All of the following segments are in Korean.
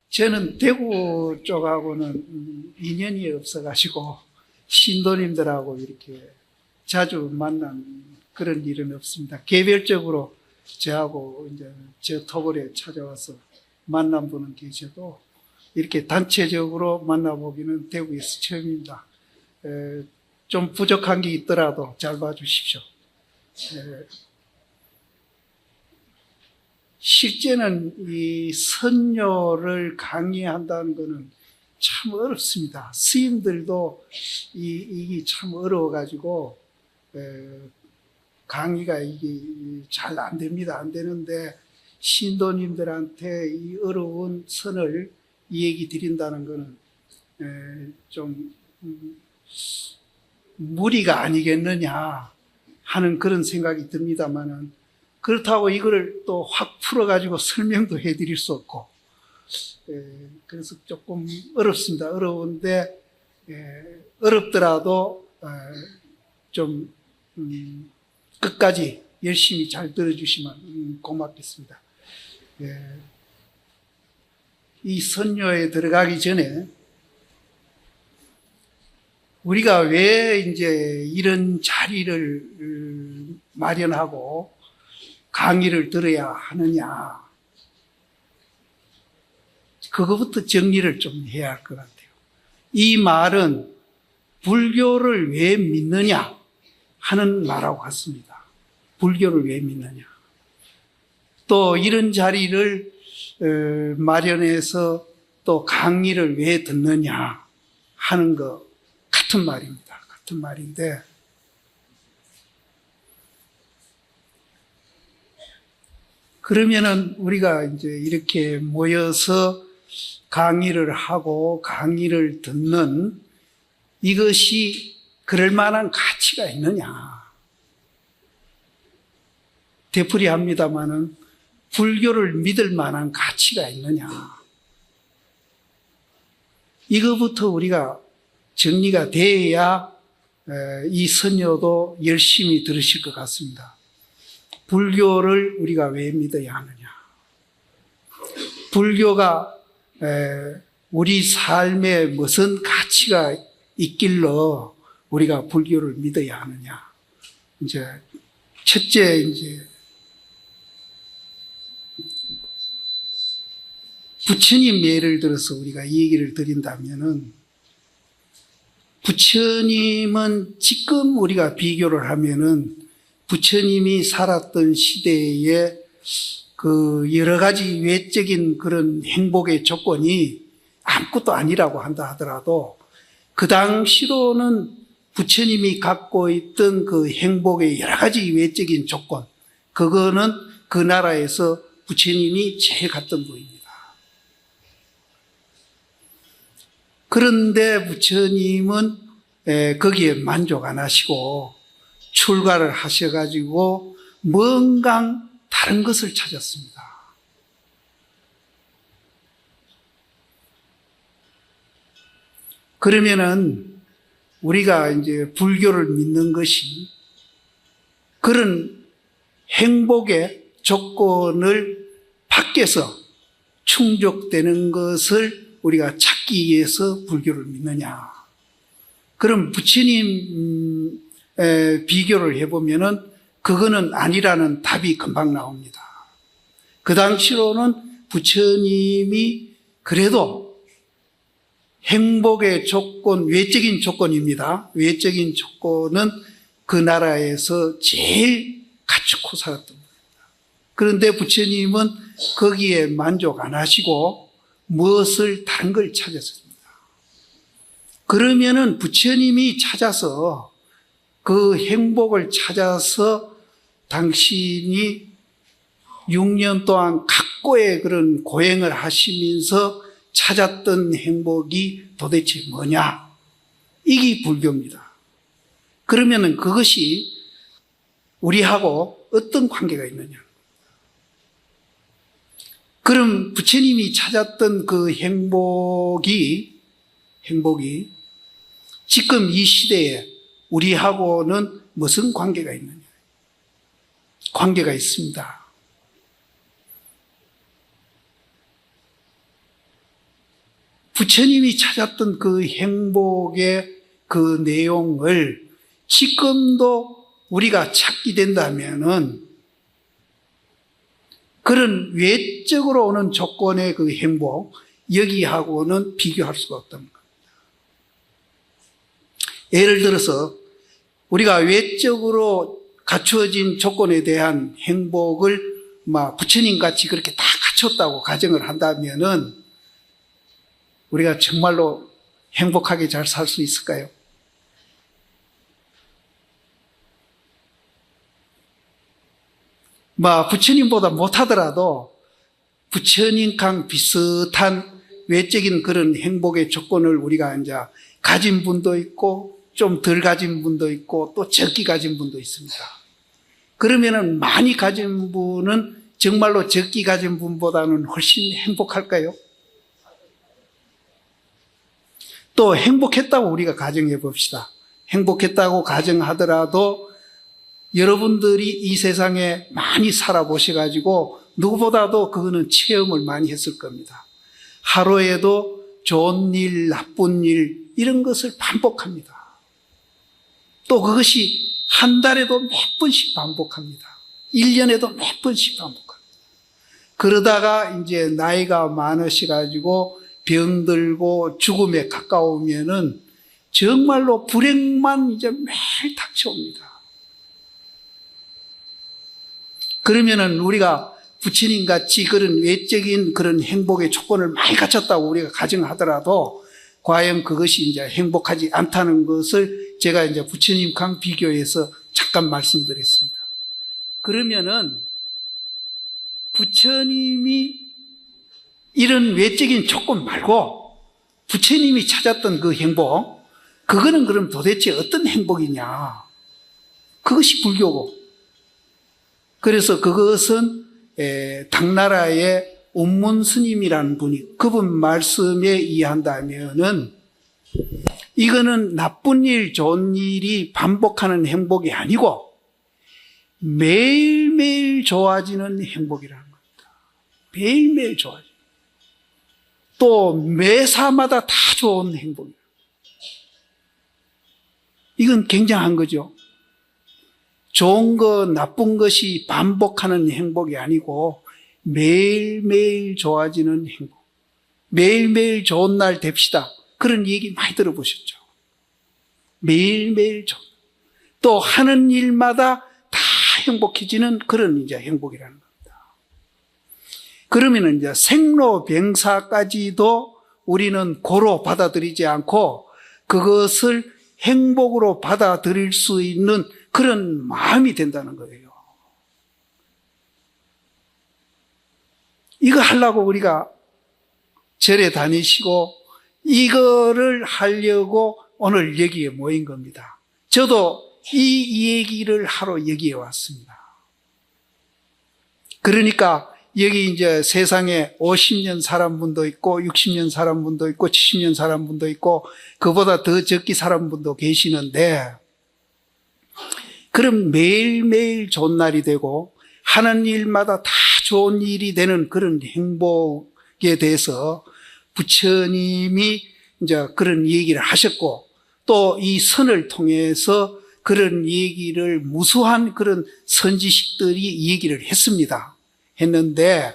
저는 대구 쪽하고는 인연이 없어가지고 신도님들하고 이렇게 자주 만난 그런 일은 없습니다. 개별적으로 저하고 이제 저 토벌에 찾아와서 만난 분은 계셔도 이렇게 단체적으로 만나보기는 대구에서 처음입니다. 좀 부족한 게 있더라도 잘 봐주십시오. 실제는 이 선교를 강의한다는 것은 참 어렵습니다. 스님들도 이게 참 어려워가지고 강의가 이게 잘 안 됩니다. 안 되는데 신도님들한테 이 어려운 선을 이 얘기 드린다는 것은 좀 무리가 아니겠느냐 하는 그런 생각이 듭니다만은, 그렇다고 이거를 또 확 풀어가지고 설명도 해드릴 수 없고, 그래서 조금 어렵습니다. 어려운데, 어렵더라도, 좀, 끝까지 열심히 잘 들어주시면 고맙겠습니다. 이 선교에 들어가기 전에, 우리가 왜 이제 이런 자리를 마련하고 강의를 들어야 하느냐, 그거부터 정리를 좀 해야 할 것 같아요. 이 말은 불교를 왜 믿느냐 하는 말하고 같습니다. 불교를 왜 믿느냐. 또 이런 자리를 마련해서 또 강의를 왜 듣느냐 하는 거 같은 말입니다. 같은 말인데, 그러면은 우리가 이제 이렇게 모여서 강의를 하고 강의를 듣는 이것이 그럴 만한 가치가 있느냐. 되풀이합니다마는 불교를 믿을 만한 가치가 있느냐. 이거부터 우리가 정리가 돼야 이 선교도 열심히 들으실 것 같습니다. 불교를 우리가 왜 믿어야 하느냐. 불교가 우리 삶에 무슨 가치가 있길러 우리가 불교를 믿어야 하느냐. 이제 첫째, 이제 부처님 예를 들어서 우리가 이 얘기를 드린다면은, 부처님은 지금 우리가 비교를 하면은 부처님이 살았던 시대에 그 여러 가지 외적인 그런 행복의 조건이 아무것도 아니라고 한다 하더라도, 그 당시로는 부처님이 갖고 있던 그 행복의 여러 가지 외적인 조건, 그거는 그 나라에서 부처님이 제일 갔던 분입니다. 그런데 부처님은 거기에 만족 안 하시고 출가를 하셔가지고 뭔가 다른 것을 찾았습니다. 그러면은 우리가 이제 불교를 믿는 것이 그런 행복의 조건을 밖에서 충족되는 것을 우리가 찾기 위해서 불교를 믿느냐. 그럼 부처님 비교를 해보면은 그거는 아니라는 답이 금방 나옵니다. 그 당시로는 부처님이 그래도 행복의 조건, 외적인 조건입니다. 외적인 조건은 그 나라에서 제일 갖추고 살았던 겁니다. 그런데 부처님은 거기에 만족 안 하시고 무엇을 다른 걸 찾았습니다. 그러면은 부처님이 찾아서 그 행복을 찾아서 당신이 6년 동안 각고의 그런 고행을 하시면서 찾았던 행복이 도대체 뭐냐? 이게 불교입니다. 그러면은 그것이 우리하고 어떤 관계가 있느냐? 그럼 부처님이 찾았던 그 행복이 지금 이 시대에 우리하고는 무슨 관계가 있느냐? 관계가 있습니다. 부처님이 찾았던 그 행복의 그 내용을 지금도 우리가 찾게 된다면은 그런 외적으로 오는 조건의 그 행복, 여기하고는 비교할 수가 없다는 겁니다. 예를 들어서 우리가 외적으로 갖추어진 조건에 대한 행복을 부처님 같이 그렇게 다 갖췄다고 가정을 한다면은 우리가 정말로 행복하게 잘 살 수 있을까요? 부처님보다 못하더라도 부처님과 비슷한 외적인 그런 행복의 조건을 우리가 이제 가진 분도 있고 좀 덜 가진 분도 있고 또 적게 가진 분도 있습니다. 그러면은 많이 가진 분은 정말로 적게 가진 분보다는 훨씬 행복할까요? 또 행복했다고 우리가 가정해 봅시다. 행복했다고 가정하더라도 여러분들이 이 세상에 많이 살아보셔가지고 누구보다도 그거는 체험을 많이 했을 겁니다. 하루에도 좋은 일, 나쁜 일 이런 것을 반복합니다. 또 그것이 한 달에도 몇 번씩 반복합니다. 1년에도 몇 번씩 반복합니다. 그러다가 이제 나이가 많으셔가지고 병들고 죽음에 가까우면은 정말로 불행만 이제 매일 닥쳐옵니다. 그러면은 우리가 부처님 같이 그런 외적인 그런 행복의 조건을 많이 갖췄다고 우리가 가정하더라도 과연 그것이 이제 행복하지 않다는 것을 제가 이제 부처님과 비교해서 잠깐 말씀드렸습니다. 그러면은 부처님이 이런 외적인 조건 말고 부처님이 찾았던 그 행복, 그거는 그럼 도대체 어떤 행복이냐? 그것이 불교고. 그래서 그것은 당나라의 운문 스님이라는 분이 그분 말씀에 의한다면은 이거는 나쁜 일, 좋은 일이 반복하는 행복이 아니고 매일매일 좋아지는 행복이라는 겁니다. 매일매일 좋아지는. 또 매사마다 다 좋은 행복이에요. 이건 굉장한 거죠. 좋은 것, 나쁜 것이 반복하는 행복이 아니고 매일매일 좋아지는 행복. 매일매일 좋은 날 됩시다. 그런 얘기 많이 들어보셨죠. 매일매일 좋은. 또 하는 일마다 다 행복해지는 그런 이제 행복이라는 겁니다. 그러면 이제 생로병사까지도 우리는 고로 받아들이지 않고 그것을 행복으로 받아들일 수 있는 그런 마음이 된다는 거예요. 이거 하려고 우리가 절에 다니시고 이거를 하려고 오늘 여기에 모인 겁니다. 저도 이 얘기를 하러 여기에 왔습니다. 그러니까 여기 이제 세상에 50년 살은 분도 있고 60년 살은 분도 있고 70년 살은 분도 있고 그보다 더 적게 살은 분도 계시는데 그럼 매일매일 좋은 날이 되고 하는 일마다 다 좋은 일이 되는 그런 행복에 대해서 부처님이 이제 그런 얘기를 하셨고 또 이 선을 통해서 그런 얘기를 무수한 그런 선지식들이 얘기를 했는데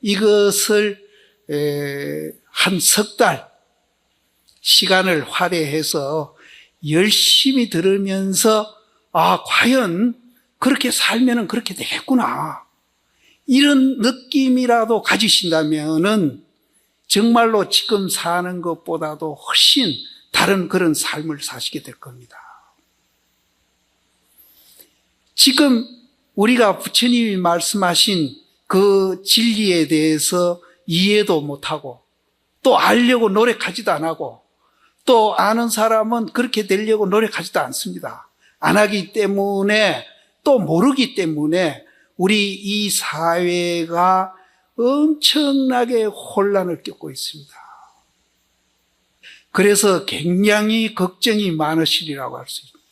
이것을 한 석 달 시간을 할애해서 열심히 들으면서 과연 그렇게 살면은 그렇게 되겠구나. 이런 느낌이라도 가지신다면은 정말로 지금 사는 것보다도 훨씬 다른 그런 삶을 사시게 될 겁니다. 지금 우리가 부처님이 말씀하신 그 진리에 대해서 이해도 못하고 또 알려고 노력하지도 안 하고 또 아는 사람은 그렇게 되려고 노력하지도 않습니다. 안 하기 때문에 또 모르기 때문에 우리 이 사회가 엄청나게 혼란을 겪고 있습니다. 그래서 굉장히 걱정이 많으시리라고 할 수 있습니다.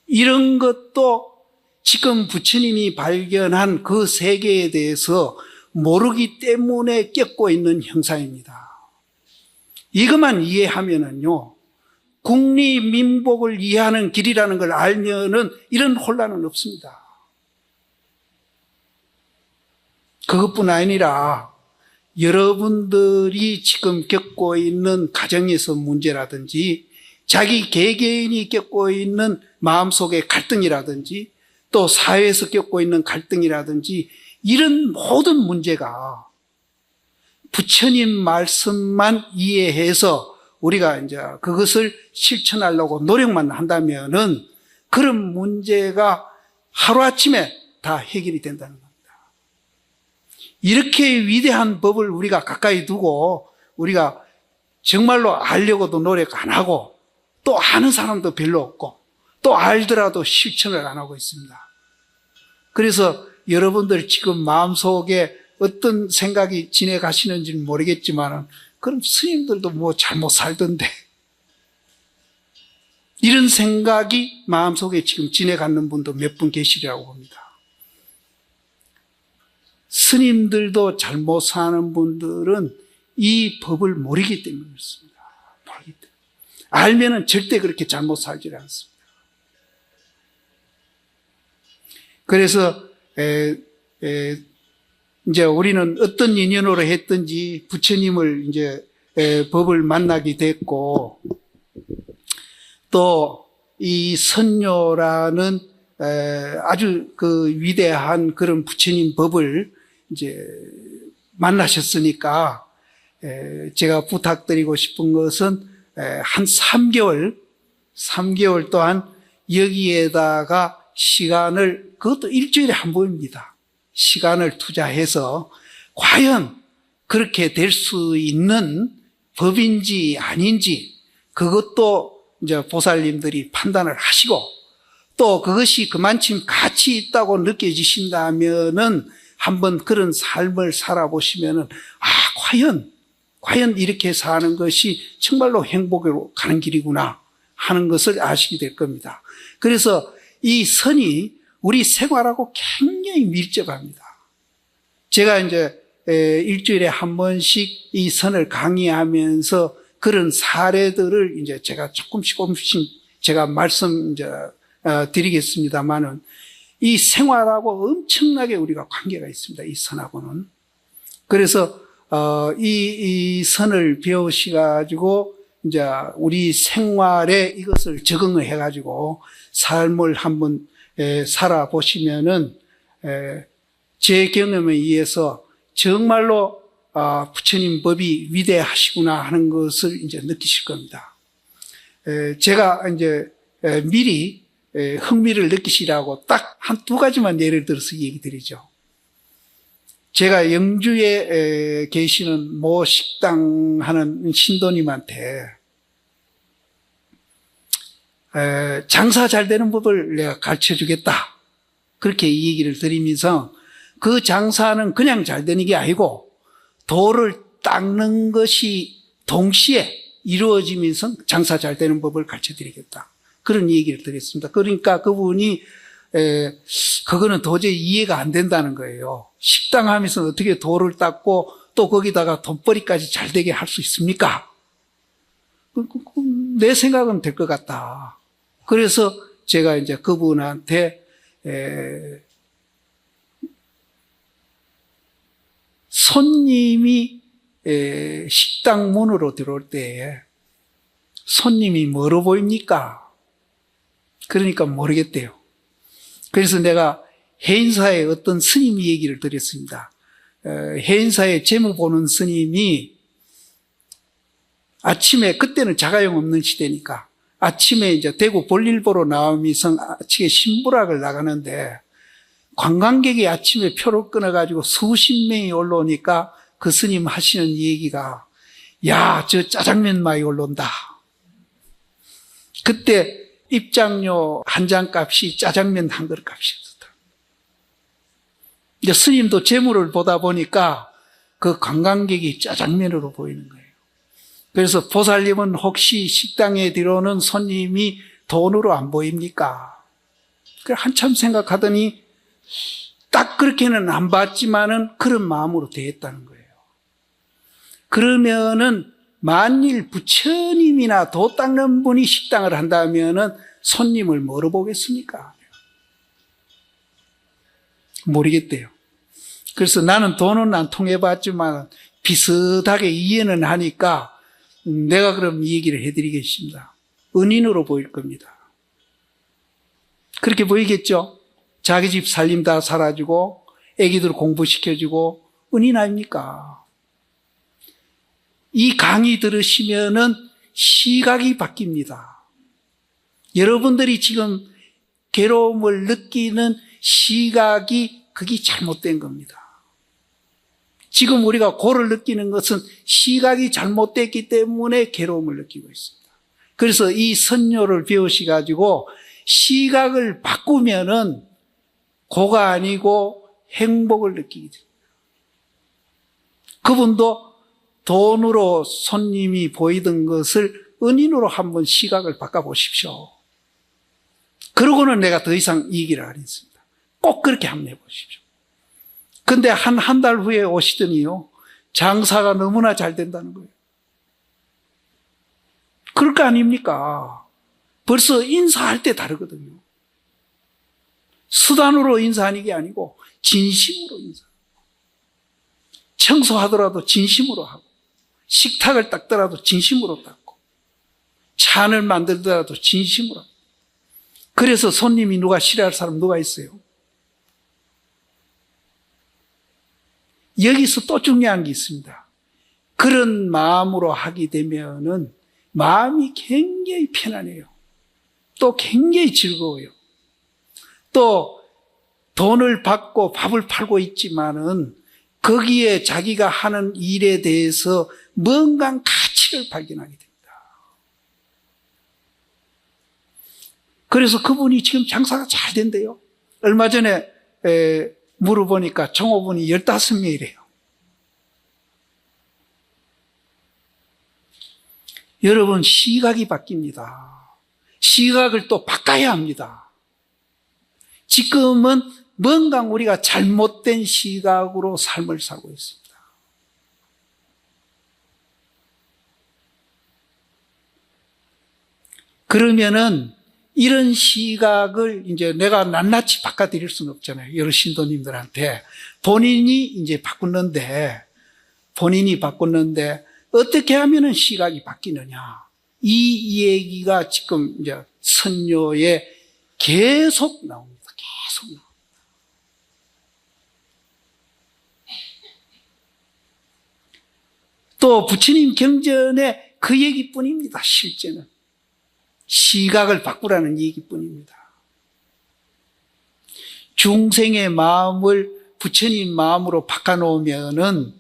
이런 것도 지금 부처님이 발견한 그 세계에 대해서 모르기 때문에 겪고 있는 형상입니다. 이것만 이해하면은요, 국리민복을 이해하는 길이라는 걸 알면은 이런 혼란은 없습니다. 그것뿐 아니라 여러분들이 지금 겪고 있는 가정에서 문제라든지 자기 개개인이 겪고 있는 마음속의 갈등이라든지 또 사회에서 겪고 있는 갈등이라든지 이런 모든 문제가 부처님 말씀만 이해해서 우리가 이제 그것을 실천하려고 노력만 한다면은 그런 문제가 하루아침에 다 해결이 된다는 겁니다. 이렇게 위대한 법을 우리가 가까이 두고 우리가 정말로 알려고도 노력 안 하고 또 아는 사람도 별로 없고 또 알더라도 실천을 안 하고 있습니다. 그래서 여러분들 지금 마음속에 어떤 생각이 지내가시는지는 모르겠지만 그럼 스님들도 뭐 잘못 살던데 이런 생각이 마음속에 지금 지내가는 분도 몇 분 계시리라고 봅니다. 스님들도 잘못 사는 분들은 이 법을 모르기 때문에 그렇습니다. 모르기 때문에. 알면은 절대 그렇게 잘못 살지 않습니다. 그래서 이제 우리는 어떤 인연으로 했든지 부처님을 이제 법을 만나게 됐고 또 이 선녀라는 아주 그 위대한 그런 부처님 법을 이제 만나셨으니까 제가 부탁드리고 싶은 것은 한 3개월 동안 여기에다가 시간을, 그것도 일주일에 한 번입니다. 시간을 투자해서 과연 그렇게 될 수 있는 법인지 아닌지 그것도 이제 보살님들이 판단을 하시고 또 그것이 그만큼 가치 있다고 느껴지신다면은 한번 그런 삶을 살아보시면은 과연 이렇게 사는 것이 정말로 행복으로 가는 길이구나 하는 것을 아시게 될 겁니다. 그래서 이 선이 우리 생활하고 굉장히 밀접합니다. 제가 이제 일주일에 한 번씩 이 선을 강의하면서 그런 사례들을 이제 제가 조금씩 제가 말씀 드리겠습니다만은 이 생활하고 엄청나게 우리가 관계가 있습니다. 이 선하고는. 그래서 이 선을 배우셔가지고 이제 우리 생활에 이것을 적응을 해가지고 삶을 한번 살아보시면은 제 경험에 의해서 정말로 부처님 법이 위대하시구나 하는 것을 이제 느끼실 겁니다. 제가 이제 미리 흥미를 느끼시라고 딱 한 2가지만 예를 들어서 얘기 드리죠. 제가 영주에 계시는 모 식당 하는 신도님한테 장사 잘 되는 법을 내가 가르쳐 주겠다. 그렇게 이 얘기를 드리면서 그 장사는 그냥 잘 되는 게 아니고 돌을 닦는 것이 동시에 이루어지면서 장사 잘 되는 법을 가르쳐 드리겠다. 그런 얘기를 드렸습니다. 그러니까 그분이 그거는 도저히 이해가 안 된다는 거예요. 식당 하면서 어떻게 돌을 닦고 또 거기다가 돈벌이까지 잘 되게 할 수 있습니까? 내 생각은 될 것 같다. 그래서 제가 이제 그분한테 손님이 식당 문으로 들어올 때 손님이 뭐로 보입니까? 그러니까 모르겠대요. 그래서 내가 해인사에 어떤 스님 얘기를 드렸습니다. 해인사에 재무 보는 스님이 아침에, 그때는 자가용 없는 시대니까 아침에 이제 대구 볼일 보러 나오면서 아침에 신부락을 나가는데 관광객이 아침에 표를 끊어가지고 수십 명이 올라오니까 그 스님 하시는 얘기가 야, 저 짜장면 많이 올라온다. 그때 입장료 한 장 값이 짜장면 한 그릇 값이었다. 이제 스님도 재물을 보다 보니까 그 관광객이 짜장면으로 보이는 거예요. 그래서 보살님은 혹시 식당에 들어오는 손님이 돈으로 안 보입니까? 한참 생각하더니 딱 그렇게는 안 봤지만은 그런 마음으로 대했다는 거예요. 그러면은 만일 부처님이나 도 닦는 분이 식당을 한다면은 손님을 뭐로 보겠습니까? 모르겠대요. 그래서 나는 돈은 안 통해봤지만 비슷하게 이해는 하니까 내가 그럼 이 얘기를 해드리겠습니다. 은인으로 보일 겁니다. 그렇게 보이겠죠? 자기 집 살림 다 살아주고 애기들 공부시켜주고 은인 아닙니까? 이 강의 들으시면은 시각이 바뀝니다. 여러분들이 지금 괴로움을 느끼는 시각이 그게 잘못된 겁니다. 지금 우리가 고를 느끼는 것은 시각이 잘못됐기 때문에 괴로움을 느끼고 있습니다. 그래서 이 선녀를 배우셔가지고 시각을 바꾸면은 고가 아니고 행복을 느끼게 됩니다. 그분도 돈으로 손님이 보이던 것을 은인으로 한번 시각을 바꿔보십시오. 그러고는 내가 더 이상 이 얘기를 안 했습니다. 꼭 그렇게 한번 해보십시오. 근데 한 달 후에 오시더니요, 장사가 너무나 잘 된다는 거예요. 그럴 거 아닙니까? 벌써 인사할 때 다르거든요. 수단으로 인사하는 게 아니고 진심으로 인사하고, 청소하더라도 진심으로 하고, 식탁을 닦더라도 진심으로 닦고, 잔을 만들더라도 진심으로 하고. 그래서 손님이 누가 싫어할 사람 누가 있어요? 여기서 또 중요한 게 있습니다. 그런 마음으로 하게 되면은 마음이 굉장히 편안해요. 또 굉장히 즐거워요. 또 돈을 받고 밥을 팔고 있지만은 거기에 자기가 하는 일에 대해서 뭔가 가치를 발견하게 됩니다. 그래서 그분이 지금 장사가 잘 된대요. 얼마 전에 물어보니까 종업원이 15명이래요. 여러분, 시각이 바뀝니다. 시각을 또 바꿔야 합니다. 지금은 뭔가 우리가 잘못된 시각으로 삶을 살고 있습니다. 그러면은 이런 시각을 이제 내가 낱낱이 바꿔드릴 수는 없잖아요. 여러 신도님들한테. 본인이 바꿨는데 어떻게 하면은 시각이 바뀌느냐. 이 얘기가 지금 이제 선녀에 계속 나옵니다. 계속 나옵니다. 또 부처님 경전에 그 얘기뿐입니다. 실제는. 시각을 바꾸라는 얘기뿐입니다. 중생의 마음을 부처님 마음으로 바꿔놓으면은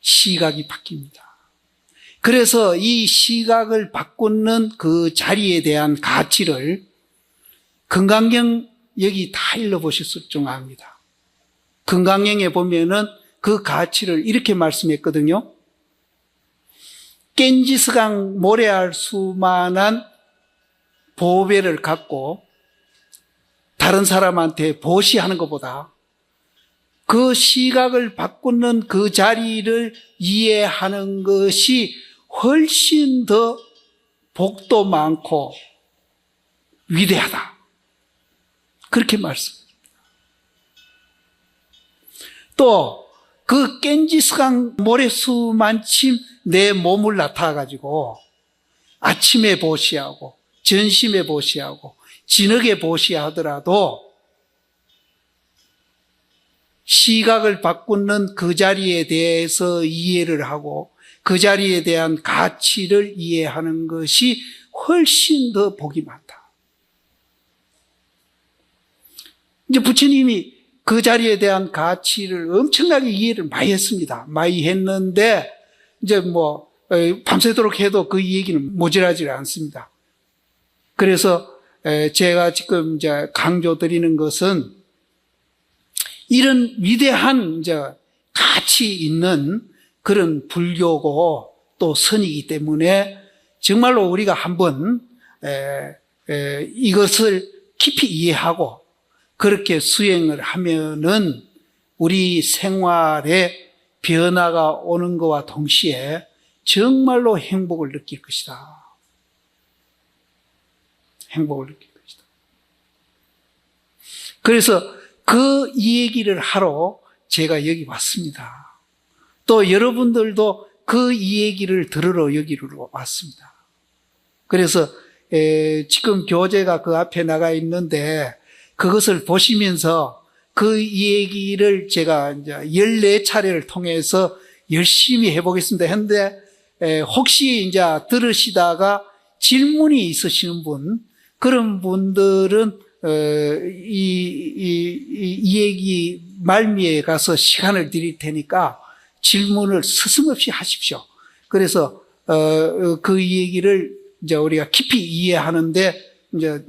시각이 바뀝니다. 그래서 이 시각을 바꾸는 그 자리에 대한 가치를 금강경 여기 다 읽어보셨을 줄 압니다. 금강경에 보면은 그 가치를 이렇게 말씀했거든요. 깬지스강 모래알 수만한 보배를 갖고 다른 사람한테 보시하는 것보다 그 시각을 바꾸는 그 자리를 이해하는 것이 훨씬 더 복도 많고 위대하다. 그렇게 말씀합니다. 또 그 깬지스강 모래수만침 내 몸을 나타가지고 아침에 보시하고 전심에 보시하고 진흙에 보시하더라도 시각을 바꾸는 그 자리에 대해서 이해를 하고 그 자리에 대한 가치를 이해하는 것이 훨씬 더 복이 많다. 이제 부처님이 그 자리에 대한 가치를 엄청나게 이해를 많이 했습니다. 많이 했는데 이제 밤새도록 해도 그 얘기는 모자라지 않습니다. 그래서 제가 지금 이제 강조드리는 것은 이런 위대한 이제 가치 있는 그런 불교고 또 선이기 때문에 정말로 우리가 한번 이것을 깊이 이해하고 그렇게 수행을 하면은 우리 생활에 변화가 오는 것과 동시에 정말로 행복을 느낄 것이다. 행복을 느낄 것이다. 그래서 이 얘기를 하러 제가 여기 왔습니다. 또 여러분들도 이 얘기를 들으러 여기로 왔습니다. 그래서 지금 교재가 그 앞에 나가 있는데 그것을 보시면서 이 얘기를 제가 이제 14차례를 통해서 열심히 해보겠습니다 했는데, 혹시 이제 들으시다가 질문이 있으시는 분, 그런 분들은 이 얘기 말미에 가서 시간을 드릴 테니까 질문을 서슴없이 하십시오. 그래서 그 얘기를 이제 우리가 깊이 이해하는데 이제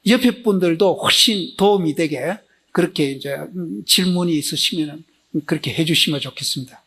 옆에 분들도 훨씬 도움이 되게 그렇게 이제 질문이 있으시면 그렇게 해주시면 좋겠습니다.